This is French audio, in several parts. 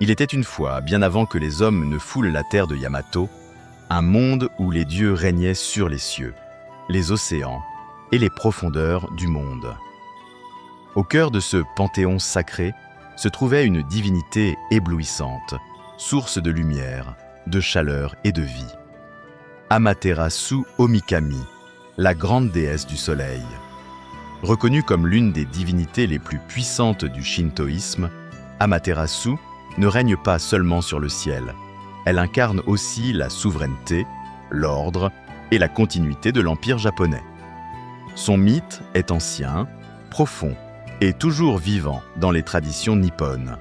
Il était une fois, bien avant que les hommes ne foulent la terre de Yamato, un monde où les dieux régnaient sur les cieux, les océans et les profondeurs du monde. Au cœur de ce panthéon sacré se trouvait une divinité éblouissante, source de lumière, de chaleur et de vie. Amaterasu Omikami, la grande déesse du soleil. Reconnue comme l'une des divinités les plus puissantes du shintoïsme, Amaterasu ne règne pas seulement sur le ciel. Elle incarne aussi la souveraineté, l'ordre et la continuité de l'Empire japonais. Son mythe est ancien, profond et toujours vivant dans les traditions nippones.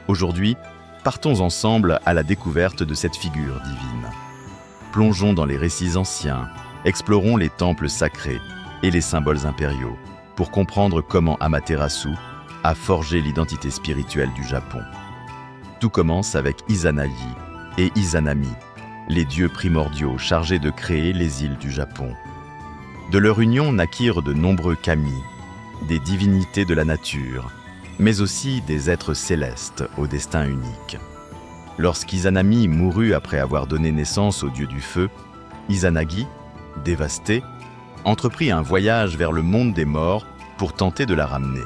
Aujourd'hui, partons ensemble à la découverte de cette figure divine. Plongeons dans les récits anciens, explorons les temples sacrés et les symboles impériaux pour comprendre comment Amaterasu a forgé l'identité spirituelle du Japon. Tout commence avec Izanagi et Izanami, les dieux primordiaux chargés de créer les îles du Japon. De leur union naquirent de nombreux kami, des divinités de la nature, mais aussi des êtres célestes au destin unique. Lorsqu'Izanami mourut après avoir donné naissance au dieu du feu, Izanagi, dévasté, entreprit un voyage vers le monde des morts pour tenter de la ramener.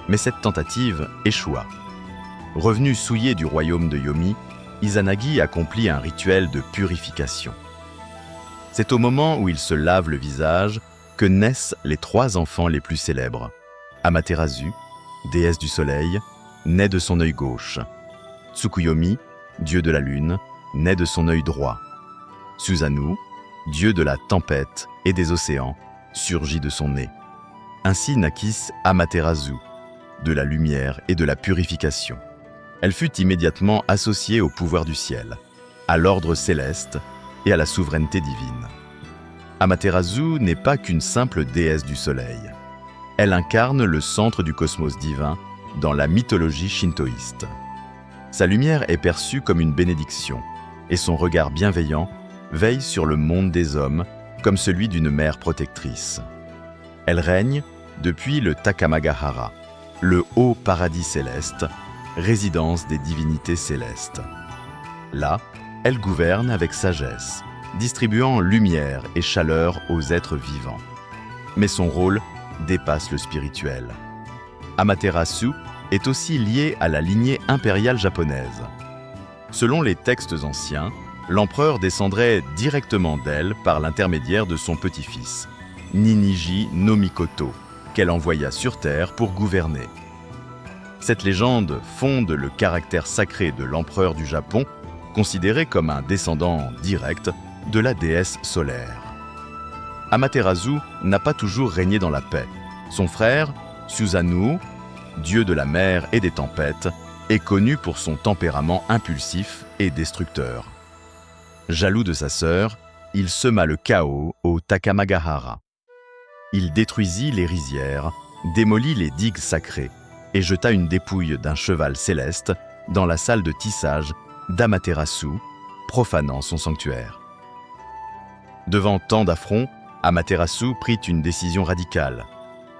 Mais cette tentative échoua. Revenu souillé du royaume de Yomi, Izanagi accomplit un rituel de purification. C'est au moment où il se lave le visage que naissent les 3 enfants les plus célèbres. Amaterasu, déesse du soleil, naît de son œil gauche. Tsukuyomi, dieu de la lune, naît de son œil droit. Susanoo, dieu de la tempête et des océans, surgit de son nez. Ainsi naquissent Amaterasu, de la lumière et de la purification. Elle fut immédiatement associée au pouvoir du ciel, à l'ordre céleste et à la souveraineté divine. Amaterasu n'est pas qu'une simple déesse du soleil. Elle incarne le centre du cosmos divin dans la mythologie shintoïste. Sa lumière est perçue comme une bénédiction, et son regard bienveillant veille sur le monde des hommes comme celui d'une mère protectrice. Elle règne depuis le Takamagahara, le haut paradis céleste, résidence des divinités célestes. Là, elle gouverne avec sagesse, distribuant lumière et chaleur aux êtres vivants. Mais son rôle dépasse le spirituel. Amaterasu est aussi liée à la lignée impériale japonaise. Selon les textes anciens, l'empereur descendrait directement d'elle par l'intermédiaire de son petit-fils, Ninigi no Mikoto, qu'elle envoya sur Terre pour gouverner. Cette légende fonde le caractère sacré de l'empereur du Japon, considéré comme un descendant direct de la déesse solaire. Amaterasu n'a pas toujours régné dans la paix. Son frère, Susanoo, dieu de la mer et des tempêtes, est connu pour son tempérament impulsif et destructeur. Jaloux de sa sœur, il sema le chaos au Takamagahara. Il détruisit les rizières, démolit les digues sacrées et jeta une dépouille d'un cheval céleste dans la salle de tissage d'Amaterasu, profanant son sanctuaire. Devant tant d'affronts, Amaterasu prit une décision radicale.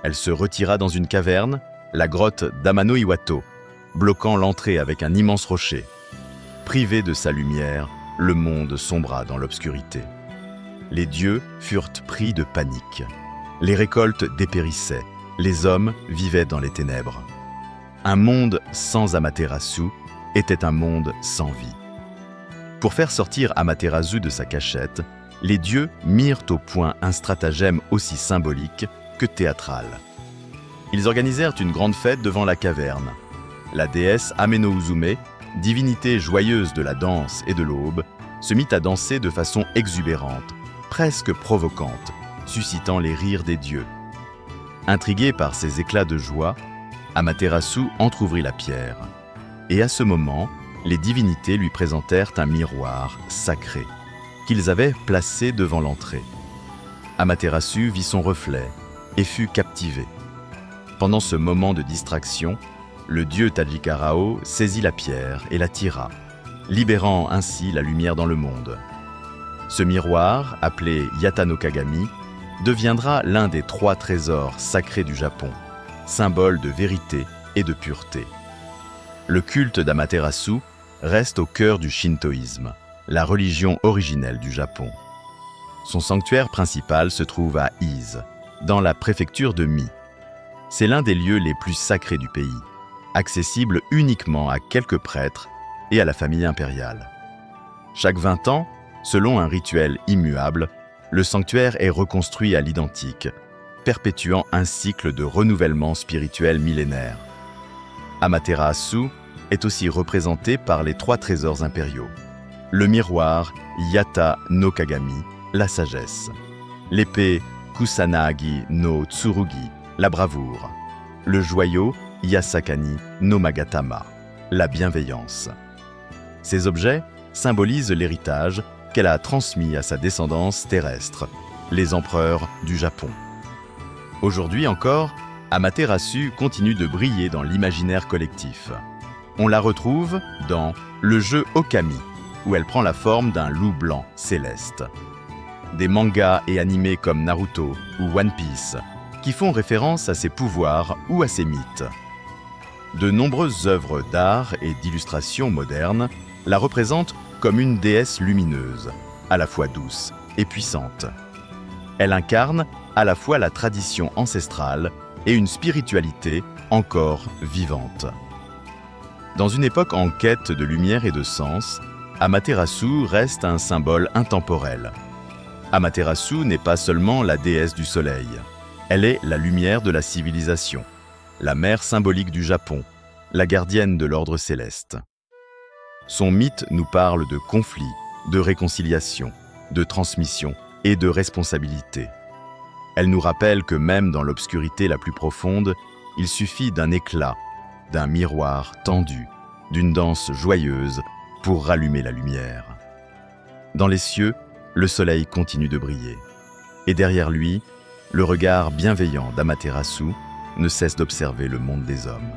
Elle se retira dans une caverne, la grotte d'Amano Iwato, bloquant l'entrée avec un immense rocher. Privé de sa lumière, le monde sombra dans l'obscurité. Les dieux furent pris de panique. Les récoltes dépérissaient, les hommes vivaient dans les ténèbres. Un monde sans Amaterasu était un monde sans vie. Pour faire sortir Amaterasu de sa cachette, les dieux mirent au point un stratagème aussi symbolique que théâtral. Ils organisèrent une grande fête devant la caverne. La déesse Ame-no-Uzume, divinité joyeuse de la danse et de l'aube, se mit à danser de façon exubérante, presque provocante, suscitant les rires des dieux. Intrigué par ces éclats de joie, Amaterasu entr'ouvrit la pierre. Et à ce moment, les divinités lui présentèrent un miroir sacré qu'ils avaient placé devant l'entrée. Amaterasu vit son reflet et fut captivé. Pendant ce moment de distraction, le dieu Tajikarao saisit la pierre et la tira, libérant ainsi la lumière dans le monde. Ce miroir, appelé Yata no Kagami, deviendra l'un des 3 trésors sacrés du Japon, symbole de vérité et de pureté. Le culte d'Amaterasu reste au cœur du shintoïsme, la religion originelle du Japon. Son sanctuaire principal se trouve à Ise, dans la préfecture de Mie. C'est l'un des lieux les plus sacrés du pays, accessible uniquement à quelques prêtres et à la famille impériale. Chaque 20 ans, selon un rituel immuable, le sanctuaire est reconstruit à l'identique, perpétuant un cycle de renouvellement spirituel millénaire. Amaterasu est aussi représenté par les 3 trésors impériaux. Le miroir Yata no Kagami, la sagesse. L'épée Kusanagi no Tsurugi, la bravoure. Le joyau Yasakani no Magatama, la bienveillance. Ces objets symbolisent l'héritage qu'elle a transmis à sa descendance terrestre, les empereurs du Japon. Aujourd'hui encore, Amaterasu continue de briller dans l'imaginaire collectif. On la retrouve dans le jeu Okami, où elle prend la forme d'un loup blanc céleste. Des mangas et animés comme Naruto ou One Piece, qui font référence à ses pouvoirs ou à ses mythes. De nombreuses œuvres d'art et d'illustration modernes la représentent comme une déesse lumineuse, à la fois douce et puissante. Elle incarne à la fois la tradition ancestrale et une spiritualité encore vivante. Dans une époque en quête de lumière et de sens, Amaterasu reste un symbole intemporel. Amaterasu n'est pas seulement la déesse du soleil, elle est la lumière de la civilisation, la mère symbolique du Japon, la gardienne de l'ordre céleste. Son mythe nous parle de conflit, de réconciliation, de transmission et de responsabilité. Elle nous rappelle que même dans l'obscurité la plus profonde, il suffit d'un éclat, d'un miroir tendu, d'une danse joyeuse pour rallumer la lumière. Dans les cieux, le soleil continue de briller. Et derrière lui, le regard bienveillant d'Amaterasu ne cesse d'observer le monde des hommes.